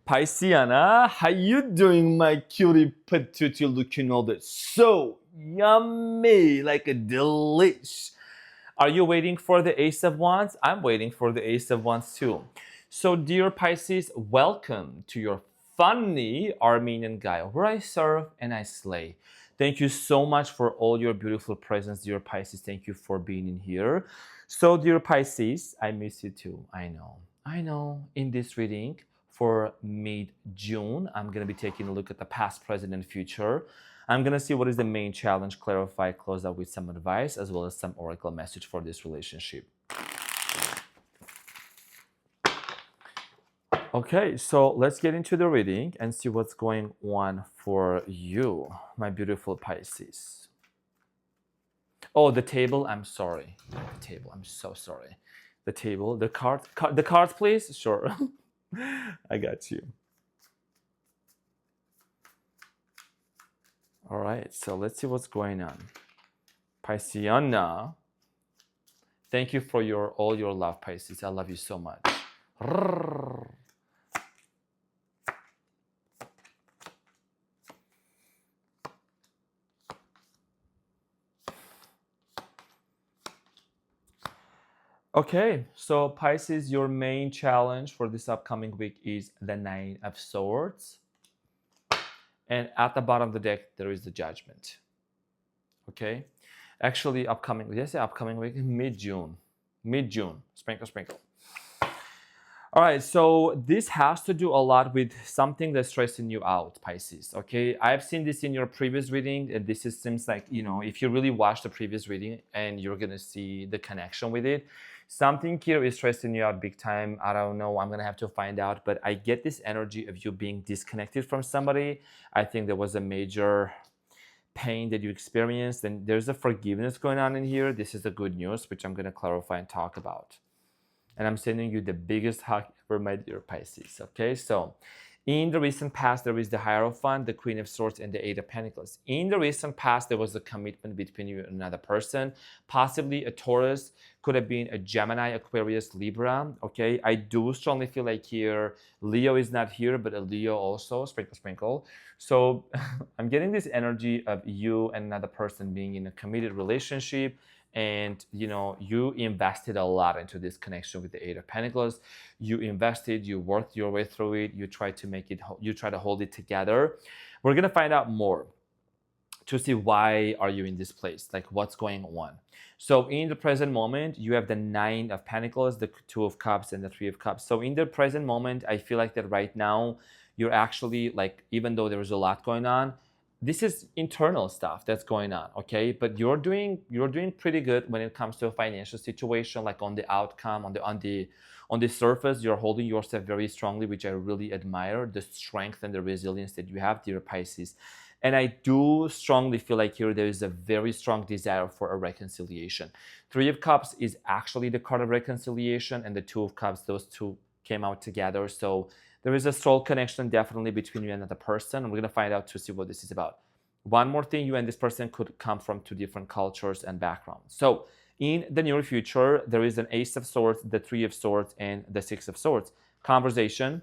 Pisceana, how you doing, my cutie patootie, looking all that so yummy, like a delish. Are you waiting for the Ace of Wands? I'm waiting for the Ace of Wands too. So dear Pisces, welcome to your funny Armenian guy, where I serve and I slay. Thank you so much for all your beautiful presence, dear Pisces. Thank you for being in here. So dear Pisces, I miss you too. I know. In this reading for mid-June, I'm going to be taking a look at the past, present, and future. I'm going to see what is the main challenge, clarify, close out with some advice, as well as some oracle message for this relationship. Okay, so let's get into the reading and see what's going on for you, my beautiful Pisces. Oh, the table, I'm sorry. The table, I'm so sorry. The table, the cards, please? Sure. I got you. All right, so let's see what's going on. Pisceana, thank you for all your love, Pisces. I love you so much. Okay, so Pisces, your main challenge for this upcoming week is the Nine of Swords. And at the bottom of the deck, there is the Judgment. Okay? Actually, upcoming week, mid-June. Sprinkle. All right, so this has to do a lot with something that's stressing you out, Pisces, okay? I've seen this in your previous reading, and seems like, if you really watch the previous reading and you're gonna see the connection with it, something here is stressing you out big time. I don't know, I'm gonna have to find out, but I get this energy of you being disconnected from somebody. I think there was a major pain that you experienced, and there's a forgiveness going on in here. This is the good news, which I'm gonna clarify and talk about. And I'm sending you the biggest hug ever, my dear Pisces, okay? So, in the recent past, there is the Hierophant, the Queen of Swords, and the Eight of Pentacles. In the recent past, there was a commitment between you and another person, possibly a Taurus, could have been a Gemini, Aquarius, Libra, okay? I do strongly feel like here, Leo is not here, but a Leo also, sprinkle. So, I'm getting this energy of you and another person being in a committed relationship, and you invested a lot into this connection with the Eight of Pentacles. You invested, you worked your way through it, you try to hold it together. We're gonna find out more to see why are you in this place, like what's going on. So in the present moment, you have the Nine of Pentacles, the Two of Cups, and the Three of Cups. So in the present moment, I feel like that right now, you're actually like, even though there is a lot going on, this is internal stuff that's going on, okay? But you're doing pretty good when it comes to a financial situation, like on the outcome, on the surface, you're holding yourself very strongly, which I really admire, the strength and the resilience that you have, dear Pisces. And I do strongly feel like here there is a very strong desire for a reconciliation. Three of Cups is actually the card of reconciliation, and the Two of Cups, those two came out together. So there is a soul connection definitely between you and another person. And we're going to find out to see what this is about. One more thing, you and this person could come from two different cultures and backgrounds. So in the near future, there is an Ace of Swords, the Three of Swords, and the Six of Swords. Conversation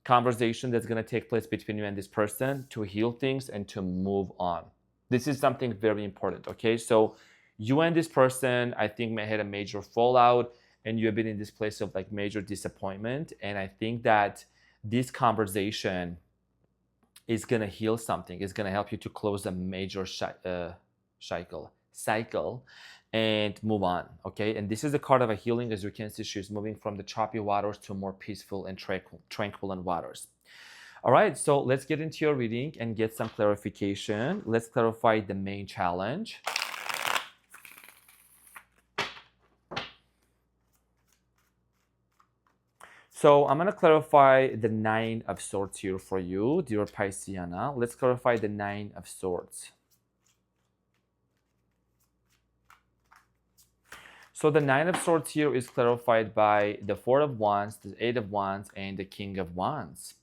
that's going to take place between you and this person to heal things and to move on. This is something very important, okay? So you and this person, I think, may have had a major fallout, and you have been in this place of like major disappointment. And I think that this conversation is going to heal something. It's going to help you to close a major cycle and move on, okay? And this is the card of a healing. As you can see, she's moving from the choppy waters to more peaceful and tranquil waters. All right, so let's get into your reading and get some clarification. Let's clarify the main challenge. So I'm going to clarify the Nine of Swords here for you, dear Pisceana. Let's clarify the Nine of Swords. So the Nine of Swords here is clarified by the Four of Wands, the Eight of Wands, and the King of Wands.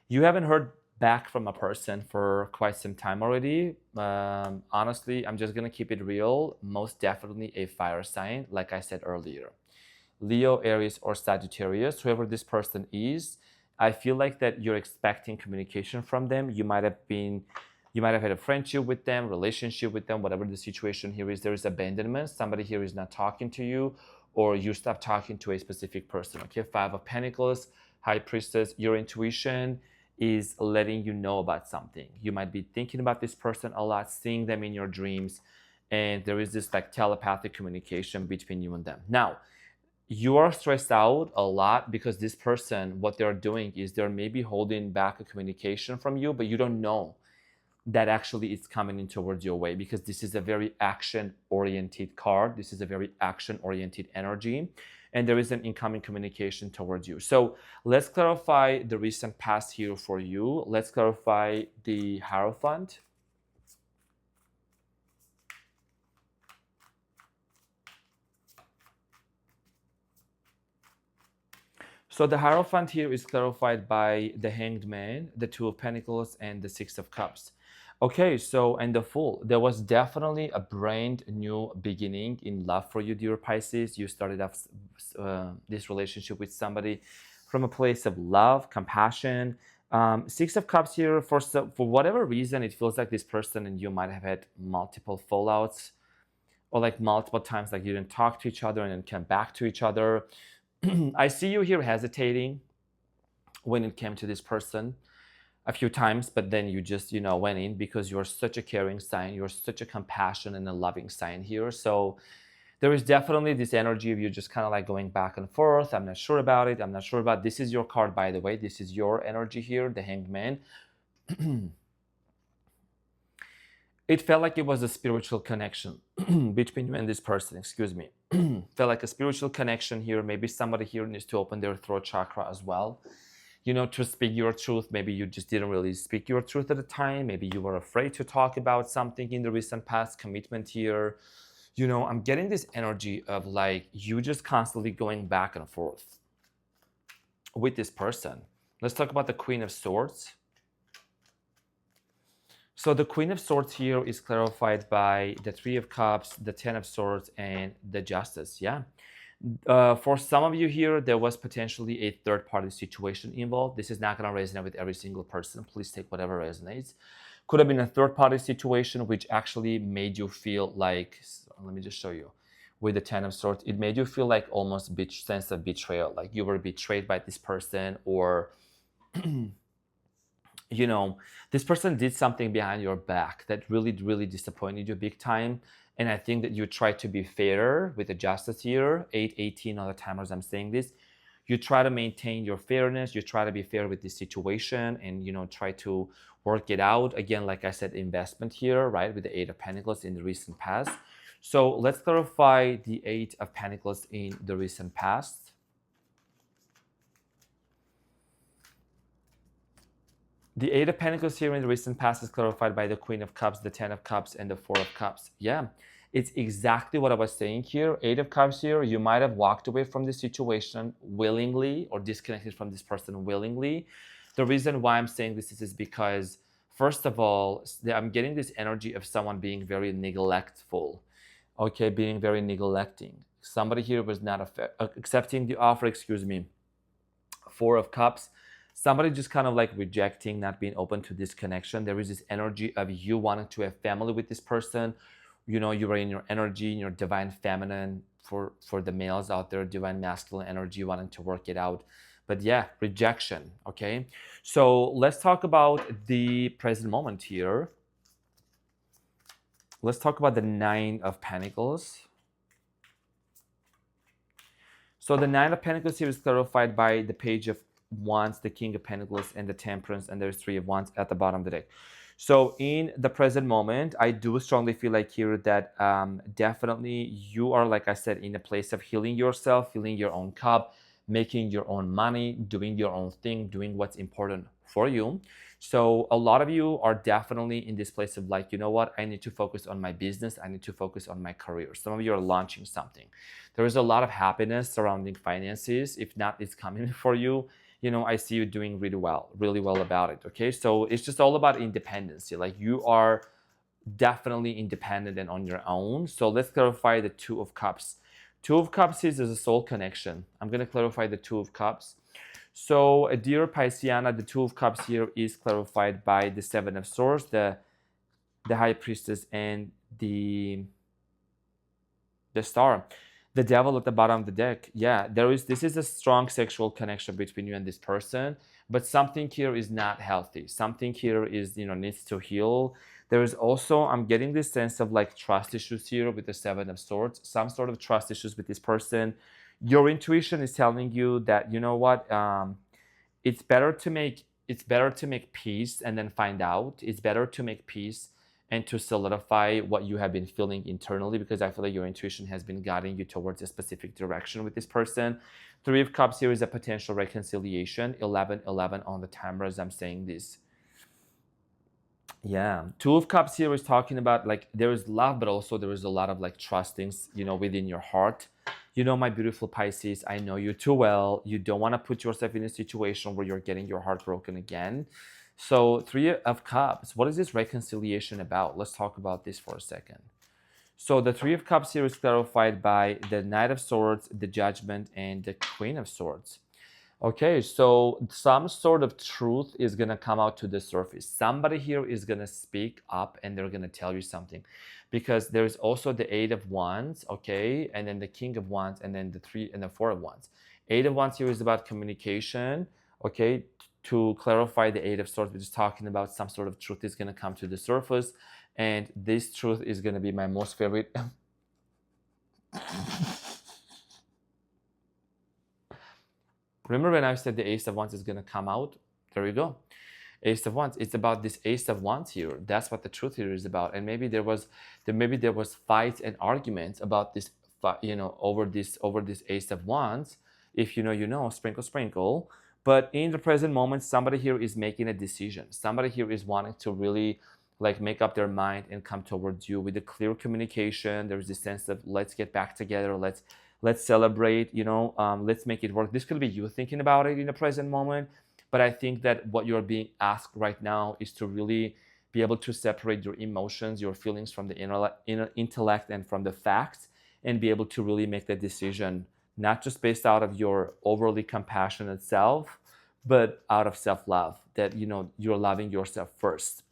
You haven't heard back from a person for quite some time already. Honestly, I'm just going to keep it real. Most definitely a fire sign, like I said earlier. Leo, Aries, or Sagittarius, whoever this person is, I feel like that you're expecting communication from them. You might have had a friendship with them, relationship with them, whatever the situation here is. There is abandonment. Somebody here is not talking to you, or you stop talking to a specific person. Okay, Five of Pentacles, High Priestess, your intuition is letting you know about something. You might be thinking about this person a lot, seeing them in your dreams, and there is this like telepathic communication between you and them. Now, you are stressed out a lot because this person, what they're doing is they're maybe holding back a communication from you, but you don't know that actually it's coming in towards your way, because this is a very action-oriented card. This is a very action-oriented energy, and there is an incoming communication towards you. So let's clarify the recent past here for you. Let's clarify the Hierophant. So the Hierophant here is clarified by the Hanged Man, the Two of Pentacles, and the Six of Cups. Okay, so, and the Fool. There was definitely a brand new beginning in love for you, dear Pisces. You started off this relationship with somebody from a place of love, compassion. Six of Cups here, for whatever reason, it feels like this person and you might have had multiple fallouts, or like multiple times like you didn't talk to each other and then came back to each other. I see you here hesitating when it came to this person a few times, but then you just, went in because you're such a caring sign. You're such a compassion and a loving sign here. So there is definitely this energy of you just kind of like going back and forth. I'm not sure about it. I'm not sure about this. Is your card, by the way. This is your energy here, the Hanged Man. It felt like it was a spiritual connection between you and this person, excuse me. Felt like a spiritual connection here. Maybe somebody here needs to open their throat chakra as well, to speak your truth. Maybe you just didn't really speak your truth at the time. Maybe you were afraid to talk about something in the recent past. Commitment here. I'm getting this energy of like you just constantly going back and forth with this person. Let's talk about the Queen of Swords. So the Queen of Swords here is clarified by the Three of Cups, the Ten of Swords, and the Justice. Yeah. For some of you here, there was potentially a third-party situation involved. This is not going to resonate with every single person. Please take whatever resonates. Could have been a third-party situation which actually made you feel like, let me just show you, with the Ten of Swords, it made you feel like almost sense of betrayal, like you were betrayed by this person, or this person did something behind your back that really, really disappointed you big time. And I think that you try to be fairer with the Justice here, 8/18 all the time as I'm saying this. You try to maintain your fairness. You try to be fair with this situation and, try to work it out. Again, like I said, investment here, right, with the Eight of Pentacles in the recent past. So let's clarify the Eight of Pentacles in the recent past. The Eight of Pentacles here in the recent past is clarified by the Queen of Cups, the Ten of Cups, and the Four of Cups. Yeah, it's exactly what I was saying here. Eight of Cups here, you might have walked away from this situation willingly or disconnected from this person willingly. The reason why I'm saying this is because, first of all, I'm getting this energy of someone being very neglectful, okay, being very neglecting. Somebody here was not accepting the offer, excuse me. Four of Cups. Somebody just kind of like rejecting, not being open to this connection. There is this energy of you wanting to have family with this person. You were in your energy, in your divine feminine, for the males out there, divine masculine energy, wanting to work it out. But yeah, rejection, okay? So let's talk about the present moment here. Let's talk about the Nine of Pentacles. So the Nine of Pentacles here is clarified by the Page of Wands, the King of Pentacles, and the Temperance, and there's Three of Wands at the bottom of the deck. So in the present moment, I do strongly feel like here that definitely you are, like I said, in a place of healing yourself, filling your own cup, making your own money, doing your own thing, doing what's important for you. So a lot of you are definitely in this place of like, you know what, I need to focus on my business. I need to focus on my career. Some of you are launching something. There is a lot of happiness surrounding finances. If not, it's coming for you. I see you doing really well about it, okay? So it's just all about independence. Like you are definitely independent and on your own. So let's clarify the Two of Cups. Two of Cups is a soul connection. I'm going to clarify the Two of Cups. So, dear Pisceana, the Two of Cups here is clarified by the Seven of Swords, the High Priestess, and the Star. The Devil at the bottom of the deck. Yeah, this is a strong sexual connection between you and this person, but something here is not healthy. Something here is, needs to heal. There is also, I'm getting this sense of like trust issues here with the Seven of Swords, some sort of trust issues with this person. Your intuition is telling you that, you know what, it's better to make peace and then find out. It's better to make peace and to solidify what you have been feeling internally, because I feel like your intuition has been guiding you towards a specific direction with this person. Three of Cups here is a potential reconciliation. 11-11 on the timer as I'm saying this. Yeah. Two of Cups here is talking about like there is love, but also there is a lot of like trustings, within your heart. My beautiful Pisces, I know you too well. You don't want to put yourself in a situation where you're getting your heart broken again. So Three of Cups, what is this reconciliation about? Let's talk about this for a second. So the Three of Cups here is clarified by the Knight of Swords, the Judgment, and the Queen of Swords. Okay, so some sort of truth is going to come out to the surface. Somebody here is going to speak up and they're going to tell you something, because there's also the Eight of Wands, okay, and then the King of Wands, and then the Three and the Four of Wands. Eight of Wands here is about communication, okay. To clarify, the Eight of Swords, we're just talking about some sort of truth is going to come to the surface, and this truth is going to be my most favorite. Remember when I said the Ace of Wands is going to come out? There you go. Ace of Wands. It's about this Ace of Wands here. That's what the truth here is about. And maybe there was fights and arguments about this, over this Ace of Wands. If you know, sprinkle, sprinkle. But in the present moment, somebody here is making a decision. Somebody here is wanting to really like make up their mind and come towards you with a clear communication. There's this sense of let's get back together. Let's celebrate, let's make it work. This could be you thinking about it in the present moment, but I think that what you're being asked right now is to really be able to separate your emotions, your feelings from the inner intellect and from the facts, and be able to really make that decision, not just based out of your overly compassionate self, but out of self-love, that, you're loving yourself first.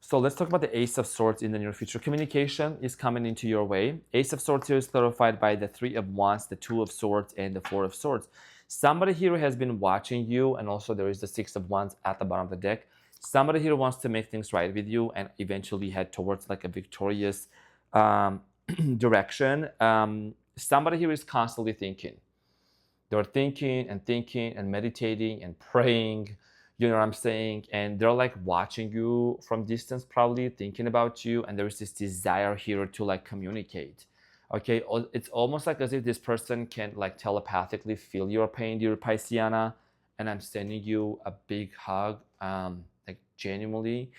So let's talk about the Ace of Swords in the near future. Communication is coming into your way. Ace of Swords here is clarified by the Three of Wands, the Two of Swords, and the Four of Swords. Somebody here has been watching you, and also there is the Six of Wands at the bottom of the deck. Somebody here wants to make things right with you and eventually head towards like a victorious direction. Somebody here is constantly thinking. They're thinking and meditating and praying. You know what I'm saying? And they're like watching you from distance, probably thinking about you. And there's this desire here to like communicate. Okay, it's almost like as if this person can like telepathically feel your pain, dear Pisceana. And I'm sending you a big hug, like genuinely.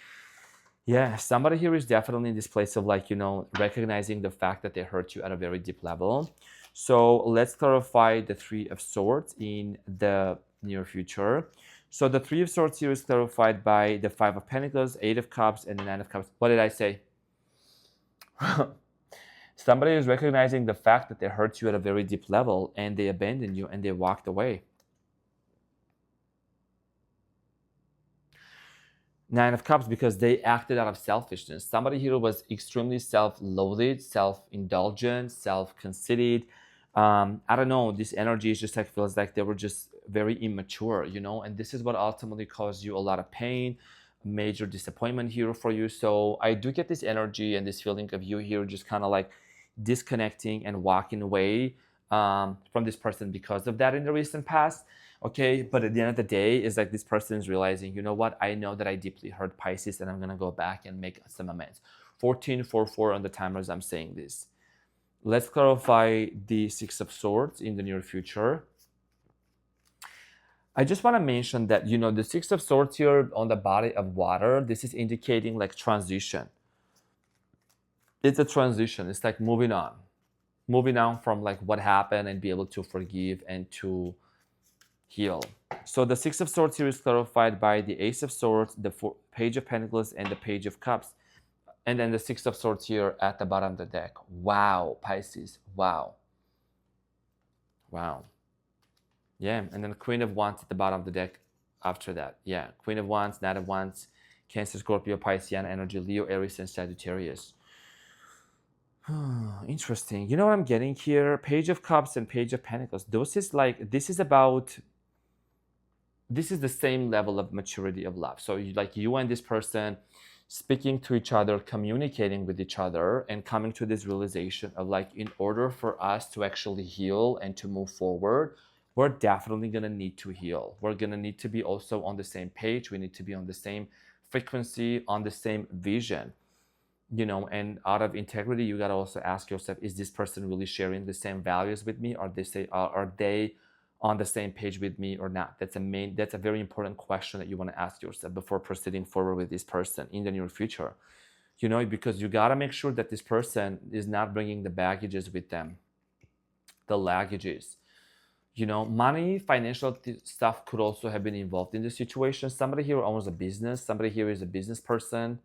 Yeah, somebody here is definitely in this place of like, recognizing the fact that they hurt you at a very deep level. So let's clarify the Three of Swords in the near future. So the Three of Swords here is clarified by the Five of Pentacles, Eight of Cups, and the Nine of Cups. What did I say? Somebody is recognizing the fact that they hurt you at a very deep level and they abandoned you and they walked away. Nine of Cups, because they acted out of selfishness. Somebody here was extremely self-loathing, self-indulgent, self-conceited. I don't know, this energy is just like feels like they were just very immature, and this is what ultimately caused you a lot of pain, major disappointment here for you. So I do get this energy and this feeling of you here just kind of like disconnecting and walking away from this person because of that in the recent past. Okay, but at the end of the day, it's like this person is realizing, you know what, I know that I deeply hurt Pisces and I'm going to go back and make some amends. 14-4-4 on the timer as I'm saying this. Let's clarify the Six of Swords in the near future. I just want to mention that, the Six of Swords here on the body of water, this is indicating like transition. It's a transition. It's like moving on from like what happened and be able to forgive and to heal. So the Six of Swords here is clarified by the Ace of Swords, the Page of Pentacles, and the Page of Cups. And then the Six of Swords here at the bottom of the deck. Wow, Pisces. Wow. Wow. Yeah, and then Queen of Wands at the bottom of the deck after that. Yeah, Queen of Wands, Knight of Wands, Cancer, Scorpio, Piscean energy, Leo, Aries, and Sagittarius. Interesting. You know what I'm getting here? Page of Cups and Page of Pentacles. This is the same level of maturity of love. So you and this person speaking to each other, communicating with each other, and coming to this realization of like, in order for us to actually heal and to move forward, we're definitely going to need to heal. We're going to need to be also on the same page. We need to be on the same frequency, on the same vision, and out of integrity, you got to also ask yourself, is this person really sharing the same values with me? Are they on the same page with me or not? That's a very important question that you want to ask yourself before proceeding forward with this person in the near future. Because you got to make sure that this person is not bringing the baggages with them, the luggages. Money, financial stuff could also have been involved in the situation. Somebody here owns a business. Somebody here is a business person.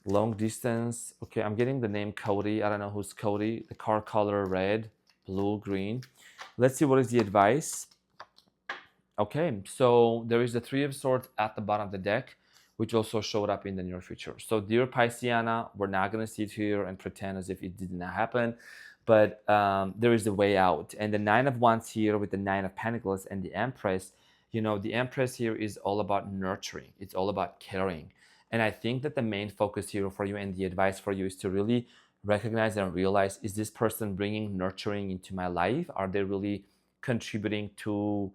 Long distance. Okay, I'm getting the name Cody. I don't know who's Cody. The car color red, blue, green. Let's see what is the advice. Okay, so there is the Three of Swords at the bottom of the deck, which also showed up in the near future. So dear Pisceana, we're not going to sit here and pretend as if it did not happen, but there is a way out. And the Nine of Wands here with the Nine of Pentacles and the Empress, the Empress here is all about nurturing. It's all about caring. And I think that the main focus here for you and the advice for you is to really recognize and realize, is this person bringing nurturing into my life? Are they really contributing to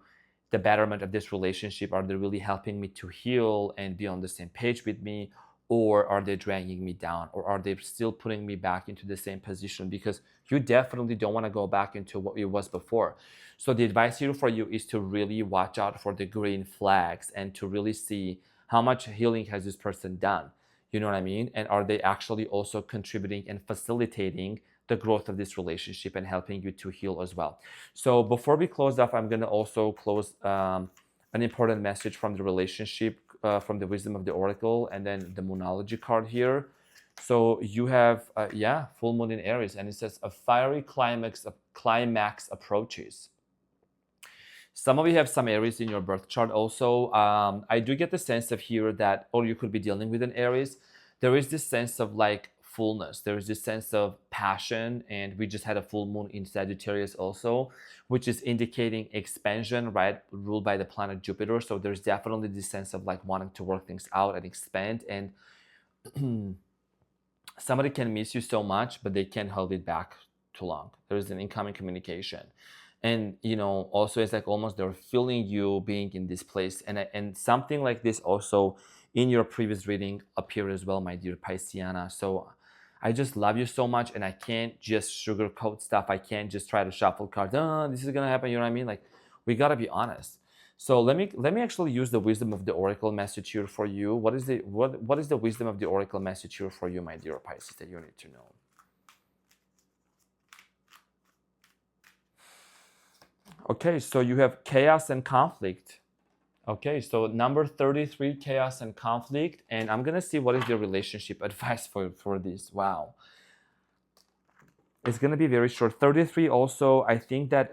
the betterment of this relationship? Are they really helping me to heal and be on the same page with me? Or are they dragging me down? Or are they still putting me back into the same position? Because you definitely don't want to go back into what it was before. So the advice here for you is to really watch out for the green flags and to really see how much healing has this person done? You know what I mean? And are they actually also contributing and facilitating the growth of this relationship and helping you to heal as well? So before we close off, I'm going to also close an important message from the relationship, from the Wisdom of the Oracle, and then the Moonology card here. So you have, full moon in Aries, and it says a fiery climax approaches. Some of you have some Aries in your birth chart also. I do get the sense of here that, or you could be dealing with an Aries, there is this sense of like fullness. There is this sense of passion, and we just had a full moon in Sagittarius also, which is indicating expansion, right? Ruled by the planet Jupiter. So there's definitely this sense of like wanting to work things out and expand. And somebody can miss you so much, but they can't hold it back too long. There is an incoming communication. And also it's like almost they're feeling you being in this place, and something like this also in your previous reading appeared as well, my dear Pisceana. So I just love you so much, and I can't just sugarcoat stuff. I can't just try to shuffle cards. This is gonna happen. You know what I mean? Like, we gotta be honest. So let me actually use the Wisdom of the Oracle message here for you. What is the Wisdom of the Oracle message here for you, my dear Pisces, that you need to know? Okay, so you have chaos and conflict. Okay, so number 33, chaos and conflict. And I'm going to see what is your relationship advice for this. Wow. It's going to be very short. 33 also, I think that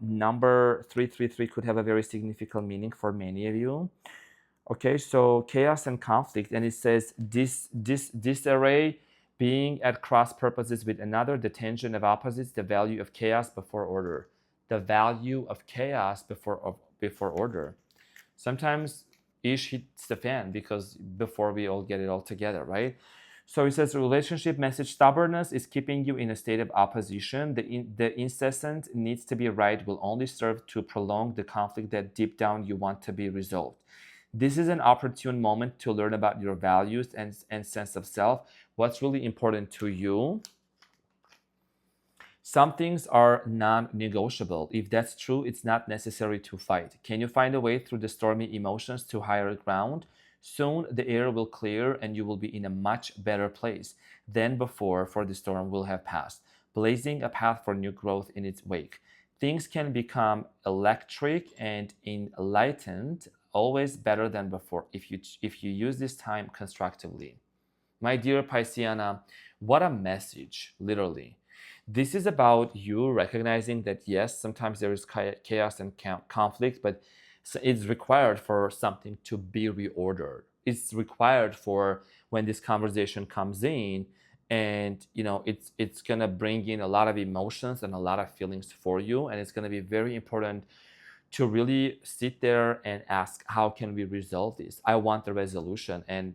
number 333 could have a very significant meaning for many of you. Okay, so chaos and conflict. And it says disarray, being at cross purposes with another, the tension of opposites, the value of chaos before order. The value of chaos before order. Sometimes ish hits the fan because before we all get it all together, right? So it says relationship message, stubbornness is keeping you in a state of opposition. The incessant needs to be right will only serve to prolong the conflict that deep down you want to be resolved. This is an opportune moment to learn about your values and sense of self. What's really important to you? Some things are non-negotiable. If that's true, it's not necessary to fight. Can you find a way through the stormy emotions to higher ground? Soon the air will clear and you will be in a much better place than before, for the storm will have passed, blazing a path for new growth in its wake. Things can become electric and enlightened, always better than before if you use this time constructively. My dear Pisceana, what a message, literally. This is about you recognizing that yes, sometimes there is chaos and conflict, but it's required for something to be reordered. It's required for when this conversation comes in, and it's gonna bring in a lot of emotions and a lot of feelings for you, and it's gonna be very important to really sit there and ask, how can we resolve this? I want the resolution. And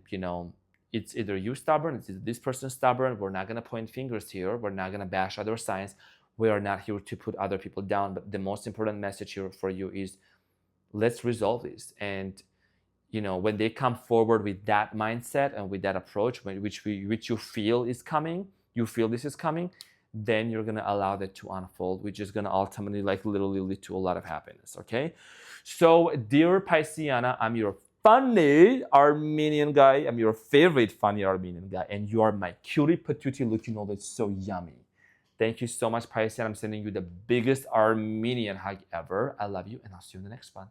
it's either you stubborn, it's either this person stubborn. We're not going to point fingers here. We're not going to bash other signs. We are not here to put other people down. But the most important message here for you is, let's resolve this. And when they come forward with that mindset and with that approach, which you feel is coming, you feel this is coming, then you're gonna allow that to unfold, which is gonna ultimately literally lead to a lot of happiness. Okay, so dear Pisceana, I'm your funny Armenian guy. I'm your favorite funny Armenian guy, and you are my cutie patootie looking all that's so yummy. Thank you so much, Pisceana. I'm sending you the biggest Armenian hug ever. I love you, and I'll see you in the next one.